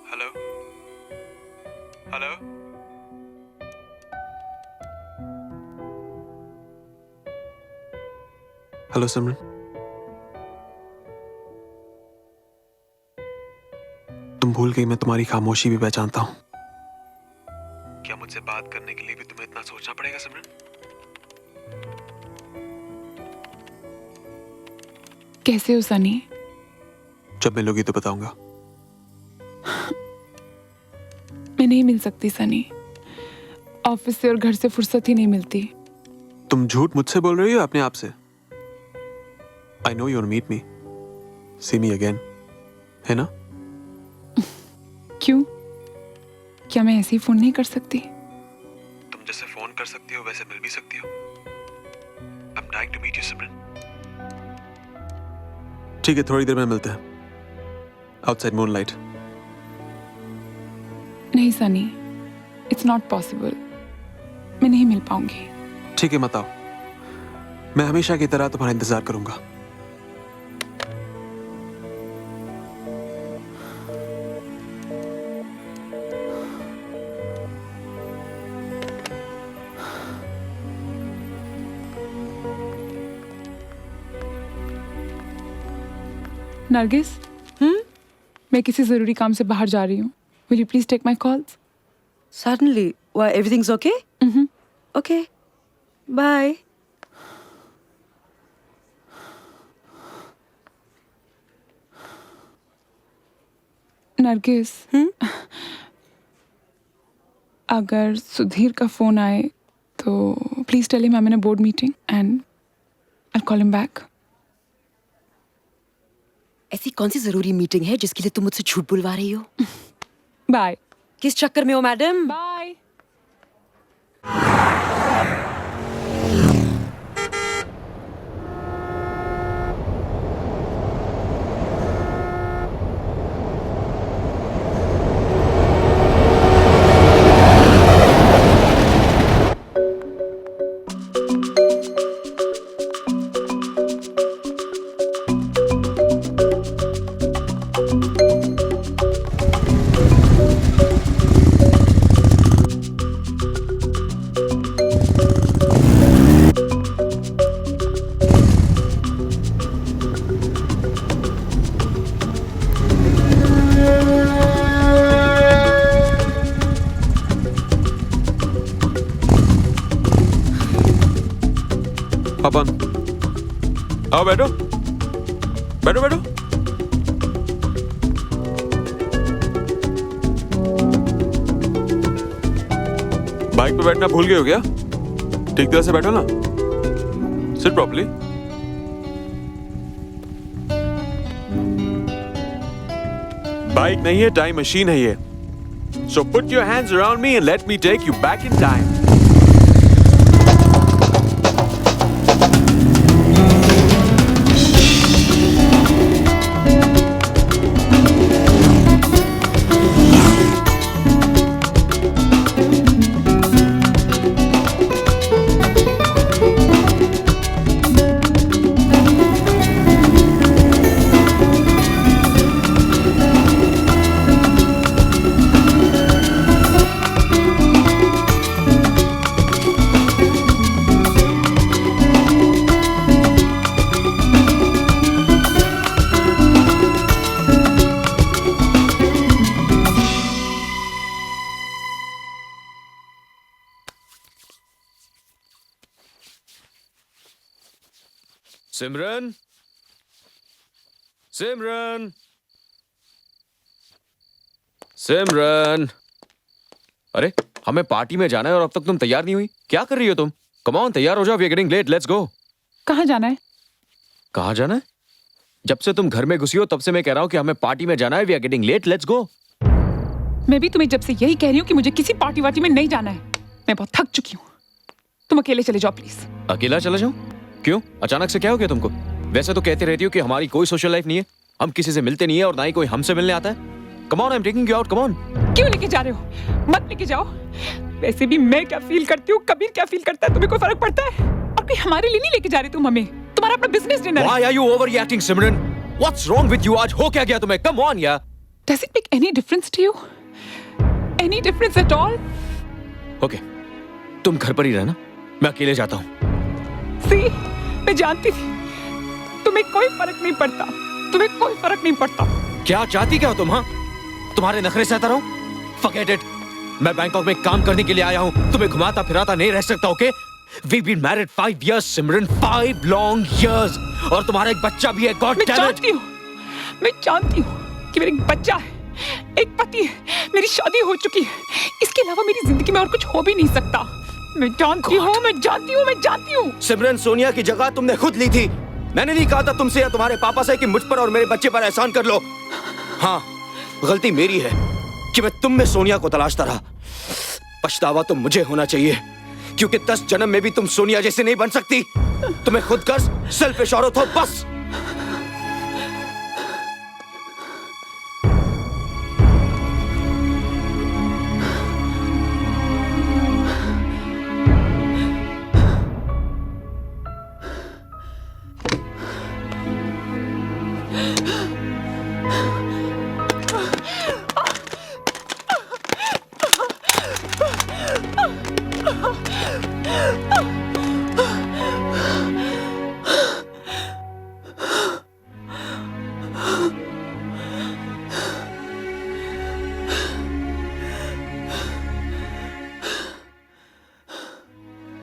Hello hello. Hello सिमरन, तुम भूल गई मैं तुम्हारी खामोशी भी पहचानता हूं। क्या मुझसे बात करने के लिए भी तुम्हें इतना सोचना पड़ेगा सिमरन? कैसे हो सनी? जब मिलोगी तो बताऊंगा। मैं नहीं मिल सकती सनी, ऑफिस से और घर से फुर्सत ही नहीं मिलती। तुम झूठ मुझसे बोल रही हो अपने आप से? I know you meet me, see me again, है ना? क्यों? क्या मैं ऐसे ही फोन नहीं कर सकती? तुम जैसे फोन कर सकती हो वैसे मिल भी सकती हो। I am dying to meet you Simran. ठीक है, थोड़ी देर में मिलते हैं आउटसाइड मूनलाइट। नहीं सनी, इट्स नॉट पॉसिबल। मैं नहीं मिल पाऊंगी। ठीक है, मत आओ। मैं हमेशा की तरह तुम्हारा इंतजार करूंगा। नरगिस, मैं किसी जरूरी काम से बाहर जा रही हूँ। Will you please take my calls? Suddenly, why, everything's okay? Mm-hmm. Okay. Bye. Nargis, अगर सुधीर का फोन आए तो please tell him I am in a board meeting and I call him back. ऐसी कौन सी जरूरी मीटिंग है जिसके लिए तुम मुझसे झूठ बुलवा रही हो? बाय। किस चक्कर में हो मैडम? बाय। पापन, आओ बैठो बैठो बैठो। बाइक पे बैठना भूल गए हो क्या? ठीक तरह से बैठो ना, सिट प्रॉपर्ली। बाइक नहीं है, टाइम मशीन है ये। So put your hands around me and let me take you back in time. सिमरन सिमरन सिमरन, अरे हमें पार्टी में जाना है और अब तक तुम तैयार नहीं हुई। क्या कर रही हो तुम? कम ऑन, तैयार हो जाओ, we are getting late, let's go. कहाँ जाना है? कहाँ जाना है? जब से तुम घर में घुसी हो तब से मैं कह रहा हूँ कि हमें पार्टी में जाना है, we are getting late, let's go. मैं भी तुम्हें जब से यही कह रही हूँ कि मुझे किसी पार्टी वार्टी में नहीं जाना है। मैं बहुत थक चुकी हूँ। तुम अकेले चले जाओ प्लीज। अकेला चला जाऊं? क्यों, अचानक से क्या हो गया तुमको? वैसे तो कहती रहती हो कि हमारी कोई सोशल लाइफ नहीं है, हम किसी से मिलते नहीं है और ना ही कोई हमसे मिलने आता है। Come on, I am taking you out, come on. क्यों लेके जा रहे हो? मत लेके जाओ। वैसे भी मैं क्या फील करती हूँ, कबीर क्या फील करता है, तुम्हें कोई फर्क पड़ता है? और कोई हमारे लिए नहीं लेके जा रहे तुम हमें। तुम्हारा अपना बिजनेस डिनर है। Why are you overreacting, Simran? What's wrong with you? आज हो क्या गया तुम्हें? Come on यार। Does it make any difference to you? Any difference at all? Okay, तुम घर पर ही रहना, मैं अकेले जाता हूँ। See, मैं जानती थी तुम्हें कोई फर्क नहीं पड़ता। तुम्हें कोई फर्क नहीं पड़ता। क्या चाहती क्या हो तुम? हाँ, तुम्हारे नखरे सहता रहूं? Forget it. मैं बैंकॉक में काम करने के लिए आया हूँ, तुम्हें घुमाता फिराता नहीं रह सकता। Okay, We've been married 5 years, Simran, 5 long years, और तुम्हारा एक बच्चा भी है। God मैं damn it. मैं जानती हूँ कि मेरा एक बच्चा है, एक पति है, मेरी शादी हो चुकी है। इसके अलावा मेरी जिंदगी में और कुछ हो भी नहीं सकता। मैं जानती हूँ, मैं जानती हूँ, मैं जानती हूँ। सिमरन, सोनिया की जगह तुमने खुद ली थी। मैंने नहीं कहा था तुमसे या तुम्हारे पापा से कि मुझ पर और मेरे बच्चे पर एहसान कर लो। हाँ, गलती मेरी है कि मैं तुम में सोनिया को तलाशता रहा। पछतावा तो मुझे होना चाहिए, क्योंकि 10 जन्म में भी तुम सोनिया जैसे नहीं बन सकती। तुम्हें खुद गर्ज, सेल्फिश औरत हो बस।